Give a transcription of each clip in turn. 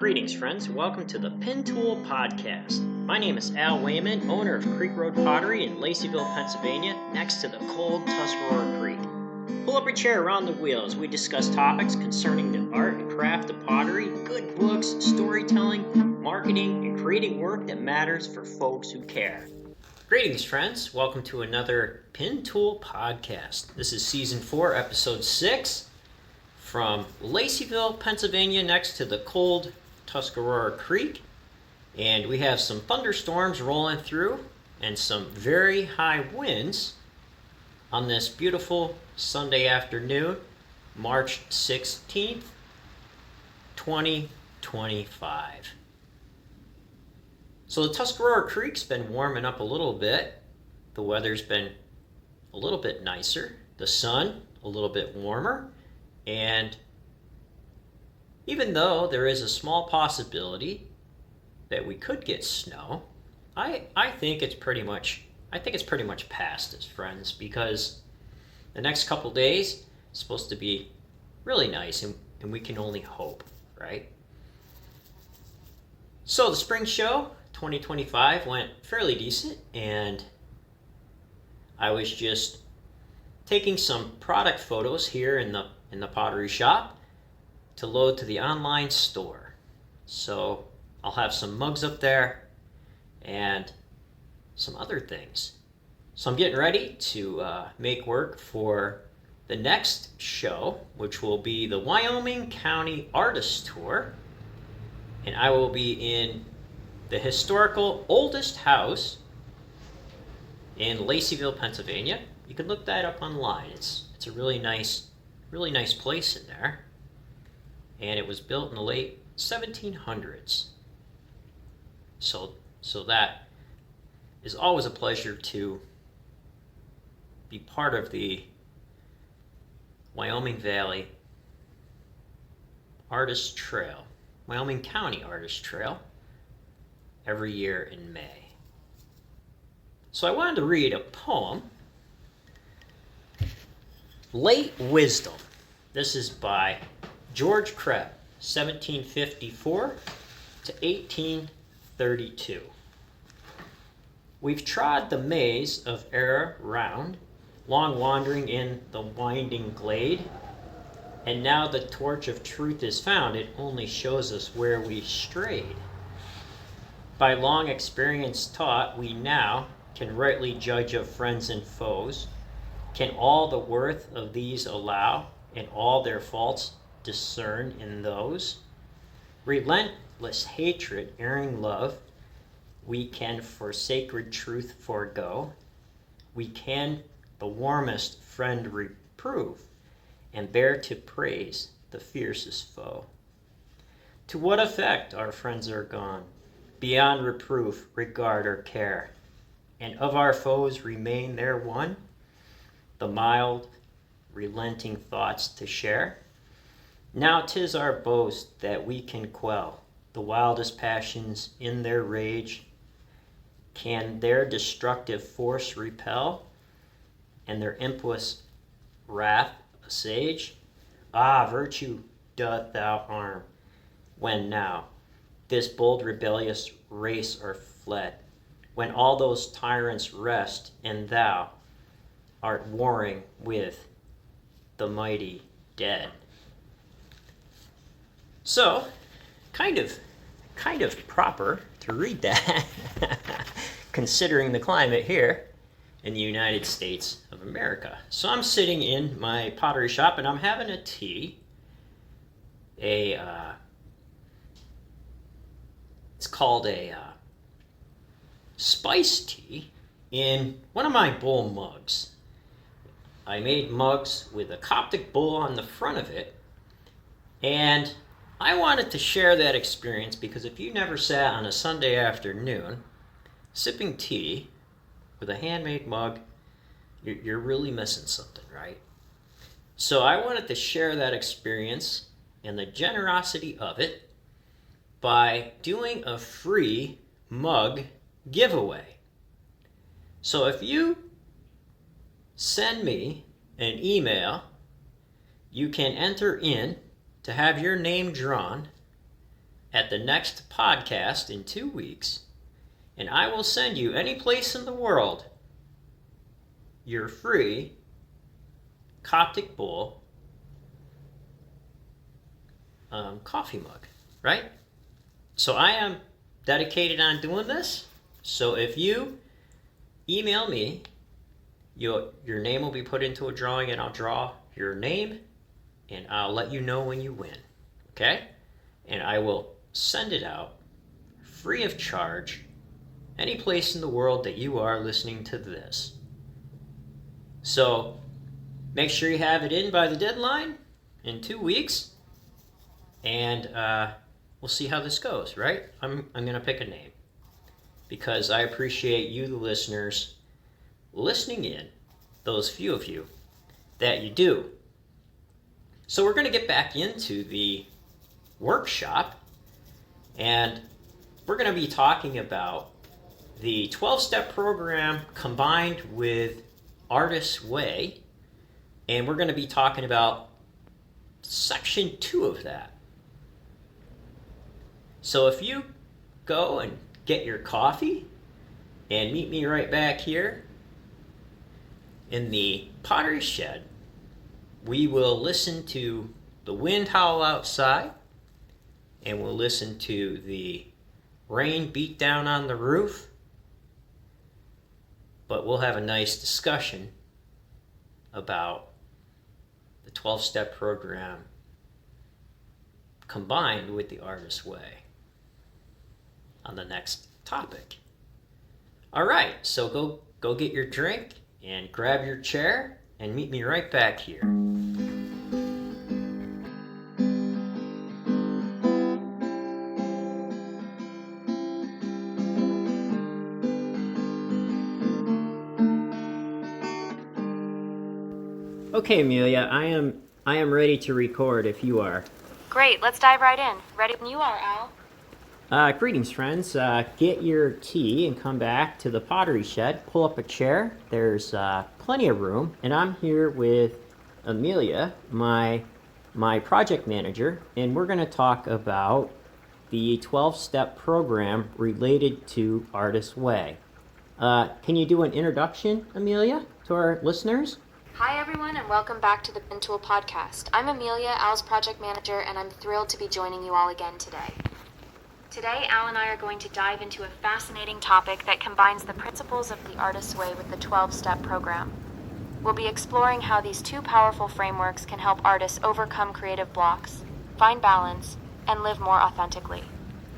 Greetings, friends. Welcome to the Pin Tool Podcast. My name is Al Wayman, owner of Creek Road Pottery in Laceyville, Pennsylvania, next to the cold Tuscarora Creek. Pull up a chair around the wheel as we discuss topics concerning the art and craft of pottery, good books, storytelling, marketing, and creating work that matters for folks who care. Greetings, friends. Welcome to another Pin Tool Podcast. This is Season 4, Episode 6, from Laceyville, Pennsylvania, next to the cold Tuscarora Creek. And we have some thunderstorms rolling through and some very high winds on this beautiful Sunday afternoon, March 16th, 2025. So the Tuscarora Creek's been warming up a little bit. The weather's been a little bit nicer. The sun a little bit warmer. And even though there is a small possibility that we could get snow, I think it's pretty much past us, friends, because the next couple days is supposed to be really nice, and we can only hope, right? So the spring show 2025 went fairly decent, and I was just taking some product photos here in the pottery shop to load to the online store. So I'll have some mugs up there and some other things. So I'm getting ready to make work for the next show, which will be the Wyoming County Artist Tour. And I will be in the historical oldest house in Laceyville, Pennsylvania. You can look that up online. It's a really nice place in there. And it was built in the late 1700s. So that is always a pleasure to be part of the Wyoming Valley Artist Trail, Wyoming County Artist Trail, every year in May. So I wanted to read a poem, Late Wisdom. This is by George Crabbe, 1754 to 1832. We've trod the maze of error round, long wandering in the winding glade, and now the torch of truth is found, it only shows us where we strayed. By long experience taught, we now can rightly judge of friends and foes, can all the worth of these allow, and all their faults discern in those. Relentless hatred, erring love, we can for sacred truth forego. We can the warmest friend reprove, and bear to praise the fiercest foe. To what effect our friends are gone, beyond reproof, regard, or care, and of our foes remain there one, the mild, relenting thoughts to share. Now 'tis our boast that we can quell the wildest passions in their rage, can their destructive force repel, and their impious wrath assuage. Ah, virtue doth thou harm, when now this bold rebellious race are fled, when all those tyrants rest, and thou art warring with the mighty dead. So, kind of proper to read that, considering the climate here in the United States of America. So I'm sitting in my pottery shop and I'm having a tea. It's called a spice tea in one of my bull mugs. I made mugs with a Coptic bull on the front of it, and I wanted to share that experience because if you never sat on a Sunday afternoon sipping tea with a handmade mug, you're really missing something, right? So I wanted to share that experience and the generosity of it by doing a free mug giveaway. So if you send me an email, you can enter in to have your name drawn at the next podcast in 2 weeks, and I will send you any place in the world your free Coptic bowl coffee mug, right? So I am dedicated on doing this. So if you email me, your name will be put into a drawing, and I'll draw your name, and I'll let you know when you win, okay? And I will send it out free of charge any place in the world that you are listening to this. So make sure you have it in by the deadline in 2 weeks, and we'll see how this goes, right? I'm going to pick a name because I appreciate you, the listeners, listening in, those few of you that you do. So we're going to get back into the workshop, and we're going to be talking about the 12-step program combined with Artist's Way, and we're going to be talking about section 2 of that. So if you go and get your coffee and meet me right back here in the pottery shed, we will listen to the wind howl outside, and we'll listen to the rain beat down on the roof, but we'll have a nice discussion about the 12-step program combined with the Artist's Way on the next topic. All right, so go get your drink and grab your chair and meet me right back here. Okay, Amelia, I am ready to record if you are. Great, let's dive right in. Ready when you are, Al. Greetings, friends. Get your tea and come back to the pottery shed. Pull up a chair. There's plenty of room. And I'm here with Amelia, my project manager, and we're going to talk about the 12-step program related to Artist's Way. Can you do an introduction, Amelia, to our listeners? Hi, everyone, and welcome back to the Pen Tool Podcast. I'm Amelia, Al's project manager, and I'm thrilled to be joining you all again today. Today, Al and I are going to dive into a fascinating topic that combines the principles of the Artist's Way with the 12-step program. We'll be exploring how these two powerful frameworks can help artists overcome creative blocks, find balance, and live more authentically.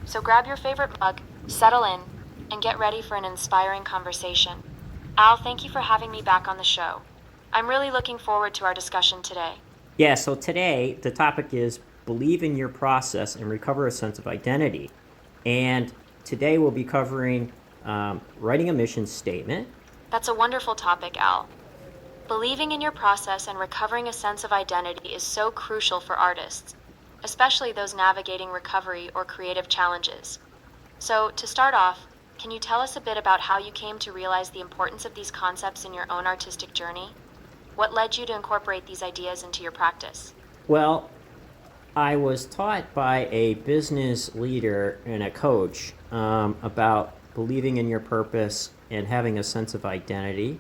So grab your favorite mug, settle in, and get ready for an inspiring conversation. Al, thank you for having me back on the show. I'm really looking forward to our discussion today. Yeah, so today the topic is believe in your process and recover a sense of identity. And today we'll be covering writing a mission statement. That's a wonderful topic, Al. Believing in your process and recovering a sense of identity is so crucial for artists, especially those navigating recovery or creative challenges. So, to start off, can you tell us a bit about how you came to realize the importance of these concepts in your own artistic journey? What led you to incorporate these ideas into your practice? Well, I was taught by a business leader and a coach about believing in your purpose and having a sense of identity,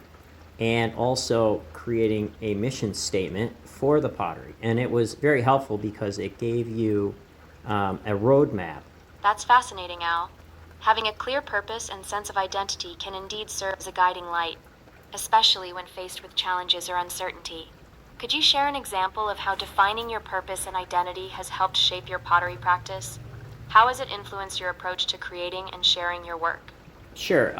and also creating a mission statement for the pottery. And it was very helpful because it gave you a roadmap. That's fascinating, Al. Having a clear purpose and sense of identity can indeed serve as a guiding light, especially when faced with challenges or uncertainty. Could you share an example of how defining your purpose and identity has helped shape your pottery practice? How has it influenced your approach to creating and sharing your work? Sure.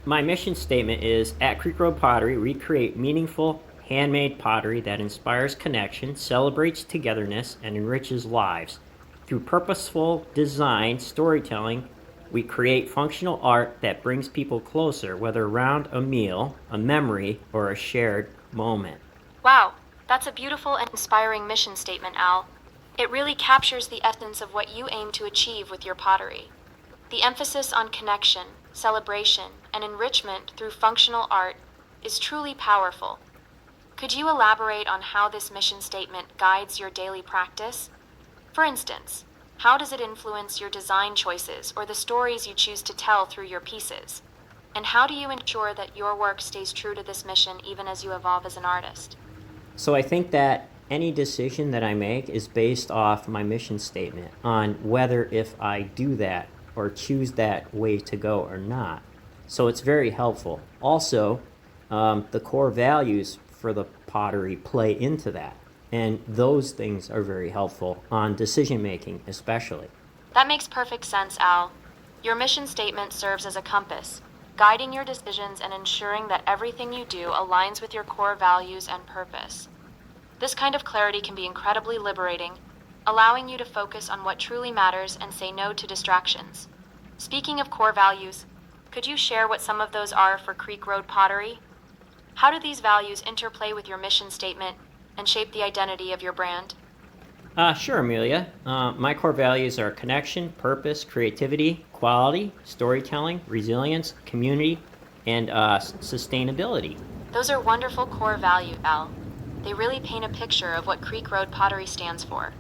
My mission statement is, at Creek Road Pottery, we create meaningful, handmade pottery that inspires connection, celebrates togetherness, and enriches lives. Through purposeful design, storytelling, we create functional art that brings people closer, whether around a meal, a memory, or a shared moment. Wow, that's a beautiful and inspiring mission statement, Al. It really captures the essence of what you aim to achieve with your pottery. The emphasis on connection, celebration, and enrichment through functional art is truly powerful. Could you elaborate on how this mission statement guides your daily practice? For instance, How does it influence your design choices or the stories you choose to tell through your pieces? And how do you ensure that your work stays true to this mission even as you evolve as an artist? So I think that any decision that I make is based off my mission statement on whether if I do that or choose that way to go or not. So it's very helpful. Also, the core values for the pottery play into that. And those things are very helpful on decision making, especially. That makes perfect sense, Al. Your mission statement serves as a compass, guiding your decisions and ensuring that everything you do aligns with your core values and purpose. This kind of clarity can be incredibly liberating, allowing you to focus on what truly matters and say no to distractions. Speaking of core values, could you share what some of those are for Creek Road Pottery? How do these values interplay with your mission statement and shape the identity of your brand? Sure, Amelia. My core values are connection, purpose, creativity, quality, storytelling, resilience, community, and sustainability. Those are wonderful core values, Al. They really paint a picture of what Creek Road Pottery stands for.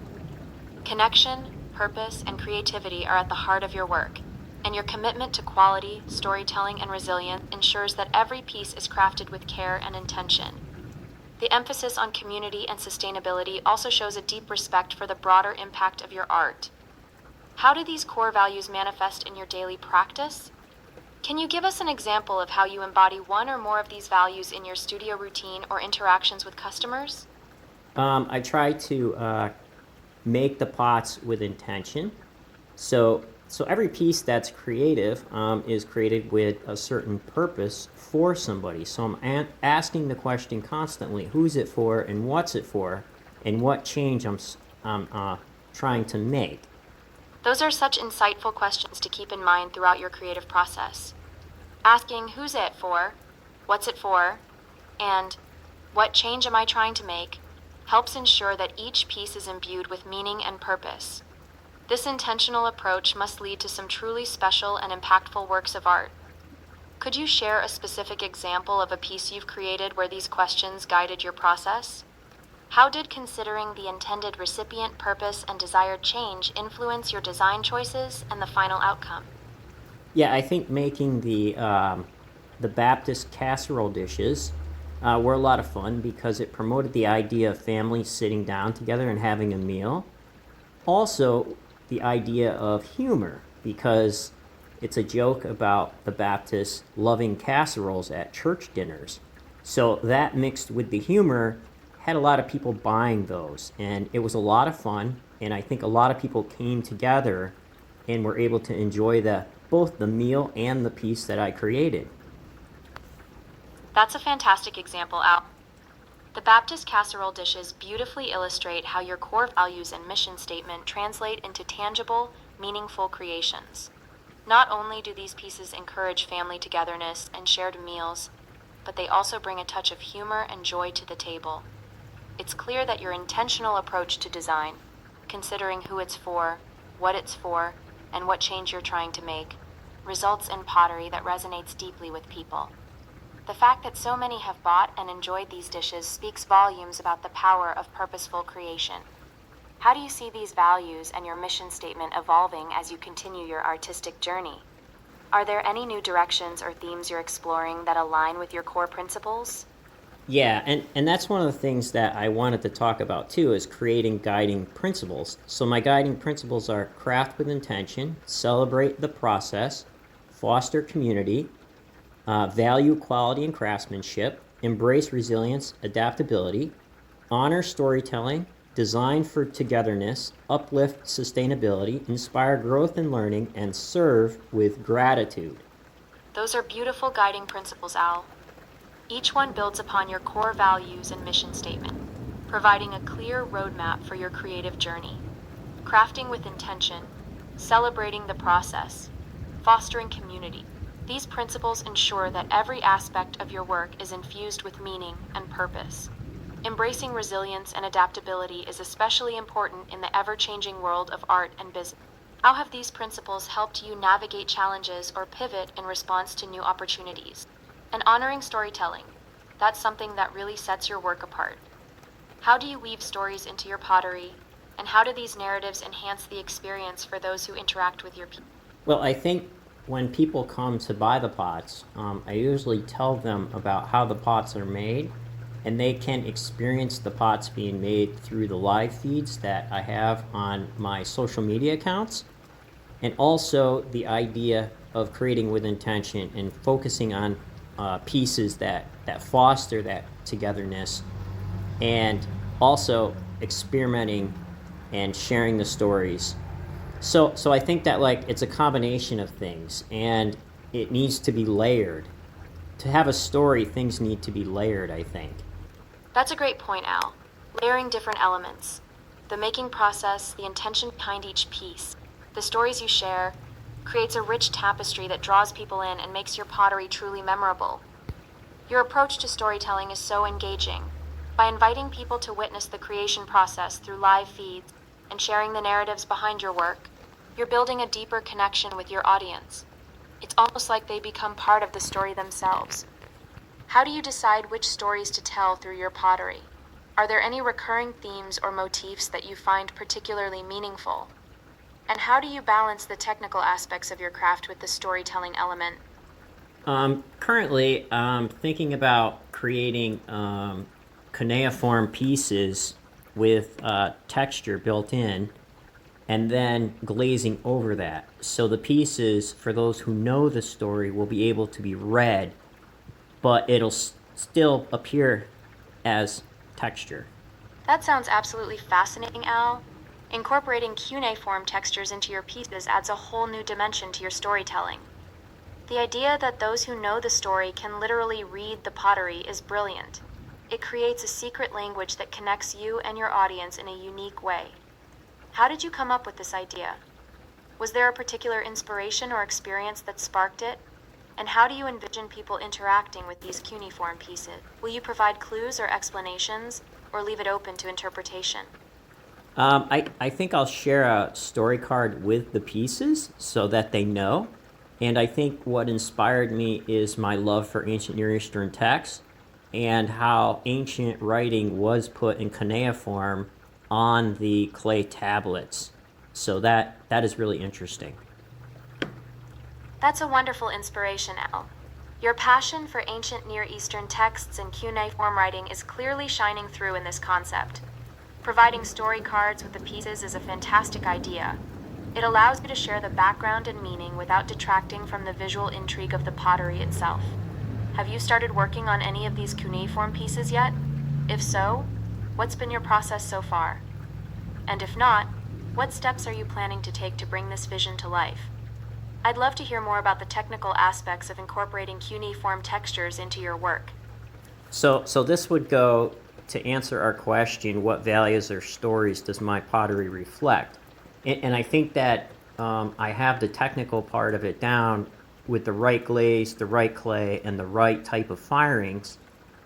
Connection, purpose, and creativity are at the heart of your work, and your commitment to quality, storytelling, and resilience ensures that every piece is crafted with care and intention. The emphasis on community and sustainability also shows a deep respect for the broader impact of your art. How do these core values manifest in your daily practice? Can you give us an example of how you embody one or more of these values in your studio routine or interactions with customers? I try to make the pots with intention. So every piece that's creative is created with a certain purpose for somebody. So I'm asking the question constantly: who's it for, and what's it for, and what change I'm trying to make. Those are such insightful questions to keep in mind throughout your creative process. Asking who's it for, what's it for, and what change am I trying to make helps ensure that each piece is imbued with meaning and purpose. This intentional approach must lead to some truly special and impactful works of art. Could you share a specific example of a piece you've created where these questions guided your process? How did considering the intended recipient, purpose, and desired change influence your design choices and the final outcome? Yeah, I think making the Baptist casserole dishes were a lot of fun because it promoted the idea of families sitting down together and having a meal. Also, the idea of humor, because it's a joke about the Baptists loving casseroles at church dinners. So that mixed with the humor had a lot of people buying those, and it was a lot of fun, and I think a lot of people came together and were able to enjoy both the meal and the piece that I created. That's a fantastic example, Al. The Baptist casserole dishes beautifully illustrate how your core values and mission statement translate into tangible, meaningful creations. Not only do these pieces encourage family togetherness and shared meals, but they also bring a touch of humor and joy to the table. It's clear that your intentional approach to design, considering who it's for, what it's for, and what change you're trying to make, results in pottery that resonates deeply with people. The fact that so many have bought and enjoyed these dishes speaks volumes about the power of purposeful creation. How do you see these values and your mission statement evolving as you continue your artistic journey? Are there any new directions or themes you're exploring that align with your core principles? Yeah, and that's one of the things that I wanted to talk about too, is creating guiding principles. So my guiding principles are craft with intention, celebrate the process, foster community, value quality and craftsmanship, embrace resilience, adaptability, honor storytelling, design for togetherness, uplift sustainability, inspire growth and learning, and serve with gratitude. Those are beautiful guiding principles, Al. Each one builds upon your core values and mission statement, providing a clear roadmap for your creative journey. Crafting with intention, celebrating the process, fostering community. These principles ensure that every aspect of your work is infused with meaning and purpose. Embracing resilience and adaptability is especially important in the ever-changing world of art and business. How have these principles helped you navigate challenges or pivot in response to new opportunities? And honoring storytelling, that's something that really sets your work apart. How do you weave stories into your pottery, And how do these narratives enhance the experience for those who interact with your piece? Well, I think when people come to buy the pots, I usually tell them about how the pots are made, and they can experience the pots being made through the live feeds that I have on my social media accounts, and also the idea of creating with intention and focusing on pieces that foster that togetherness, and also experimenting and sharing the stories. So I think that it's a combination of things, and it needs to be layered. To have a story, things need to be layered, I think. That's a great point, Al. Layering different elements. The making process, the intention behind each piece, the stories you share, creates a rich tapestry that draws people in and makes your pottery truly memorable. Your approach to storytelling is so engaging. By inviting people to witness the creation process through live feeds and sharing the narratives behind your work, you're building a deeper connection with your audience. It's almost like they become part of the story themselves. How do you decide which stories to tell through your pottery? Are there any recurring themes or motifs that you find particularly meaningful? And how do you balance the technical aspects of your craft with the storytelling element? Currently, I'm thinking about creating cuneiform pieces with texture built in, and then glazing over that. So the pieces, for those who know the story, will be able to be read, but it'll still appear as texture. That sounds absolutely fascinating, Al. Incorporating cuneiform textures into your pieces adds a whole new dimension to your storytelling. The idea that those who know the story can literally read the pottery is brilliant. It creates a secret language that connects you and your audience in a unique way. How did you come up with this idea? Was there a particular inspiration or experience that sparked it? And how do you envision people interacting with these cuneiform pieces? Will you provide clues or explanations, or leave it open to interpretation? I think I'll share a story card with the pieces so that they know. And I think what inspired me is my love for ancient Near Eastern texts and how ancient writing was put in cuneiform on the clay tablets. So that is really interesting. That's a wonderful inspiration, Al. Your passion for ancient Near Eastern texts and cuneiform writing is clearly shining through in this concept. Providing story cards with the pieces is a fantastic idea. It allows you to share the background and meaning without detracting from the visual intrigue of the pottery itself. Have you started working on any of these cuneiform pieces yet? If so, what's been your process so far? And if not, what steps are you planning to take to bring this vision to life? I'd love to hear more about the technical aspects of incorporating cuneiform textures into your work. So this would go to answer our question, what values or stories does my pottery reflect? And I think that I have the technical part of it down with the right glaze, the right clay, and the right type of firings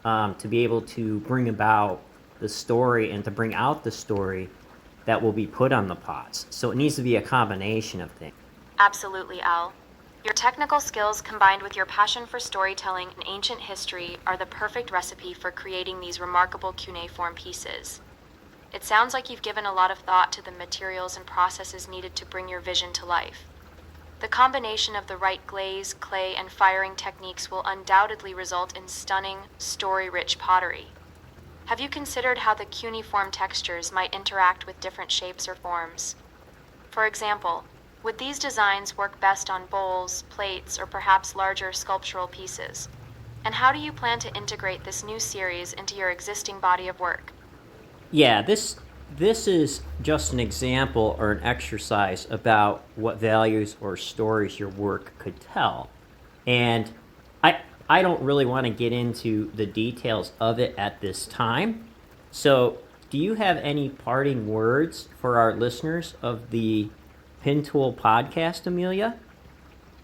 to be able to bring about the story and to bring out the story that will be put on the pots. So it needs to be a combination of things. Absolutely, Al. Your technical skills combined with your passion for storytelling and ancient history are the perfect recipe for creating these remarkable cuneiform pieces. It sounds like you've given a lot of thought to the materials and processes needed to bring your vision to life. The combination of the right glaze, clay, and firing techniques will undoubtedly result in stunning, story-rich pottery. Have you considered how the cuneiform textures might interact with different shapes or forms? For example, would these designs work best on bowls, plates, or perhaps larger sculptural pieces? And how do you plan to integrate this new series into your existing body of work? Yeah, this is just an example or an exercise about what values or stories your work could tell. And I don't really want to get into the details of it at this time. So do you have any parting words for our listeners of the Pin Tool podcast, Amelia?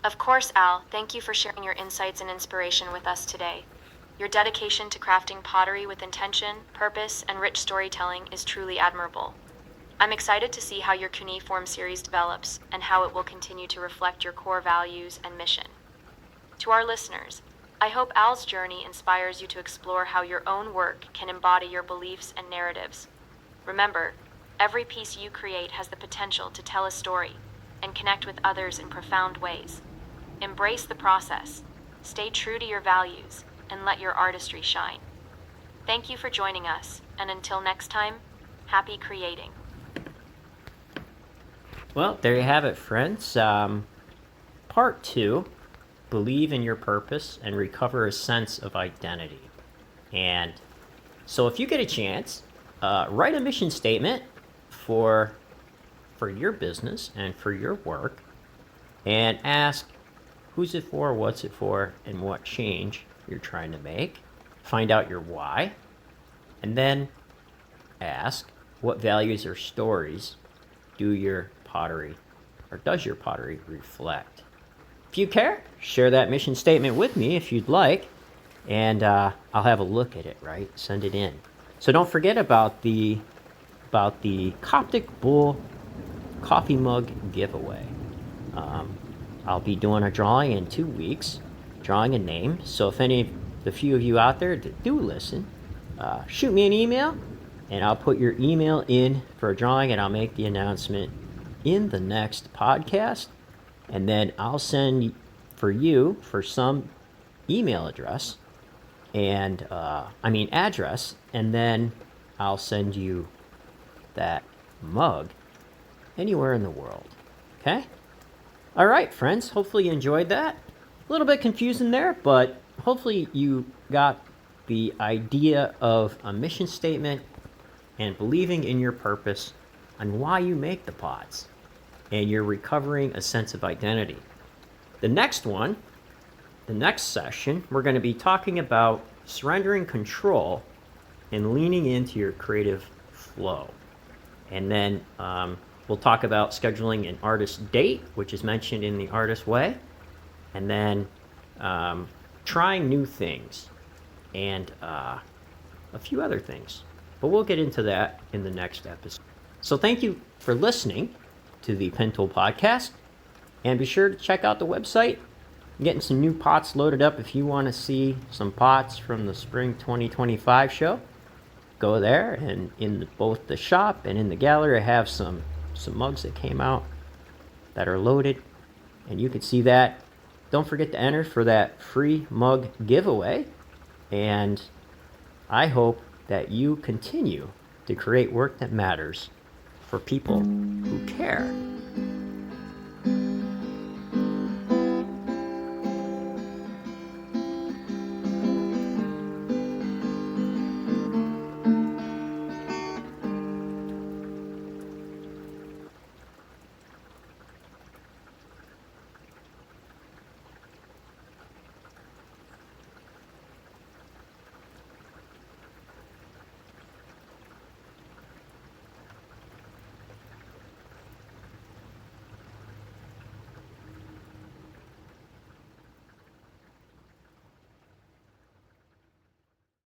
Of course, Al. Thank you for sharing your insights and inspiration with us today. Your dedication to crafting pottery with intention, purpose, and rich storytelling is truly admirable. I'm excited to see how your cuneiform series develops and how it will continue to reflect your core values and mission. To our listeners, I hope Al's journey inspires you to explore how your own work can embody your beliefs and narratives. Remember, Every piece you create has the potential to tell a story and connect with others in profound ways. Embrace the process, stay true to your values, and let your artistry shine. Thank you for joining us, and until next time, happy creating. Well, there you have it, friends. Part 2, believe in your purpose and recover a sense of identity. And so if you get a chance, write a mission statement for your business and for your work, and ask who's it for, what's it for, and what change you're trying to make. Find out your why, and then ask what values or stories does your pottery reflect. If you care, share that mission statement with me if you'd like, and I'll have a look at it, right? Send it in. So don't forget about the Coptic Bull coffee mug giveaway. I'll be doing a drawing in 2 weeks, drawing a name. So if the few of you out there do listen, shoot me an email, and I'll put your email in for a drawing, and I'll make the announcement in the next podcast. And then I'll send for some email address and address, and then I'll send you that mug anywhere in the world. Okay? All right, friends. Hopefully you enjoyed that. A little bit confusing there, but hopefully you got the idea of a mission statement and believing in your purpose and why you make the pots, and you're recovering a sense of identity. The next session, we're going to be talking about surrendering control and leaning into your creative flow. And then we'll talk about scheduling an artist date, which is mentioned in the Artist Way, and then trying new things, and a few other things. But we'll get into that in the next episode. So thank you for listening to the Pen Tool Podcast, and be sure to check out the website. I'm getting some new pots loaded up. If you want to see some pots from the Spring 2025 show, go there, and in both the shop and in the gallery I have some mugs that came out that are loaded, and you can see that. Don't forget to enter for that free mug giveaway, and I hope that you continue to create work that matters for people who care.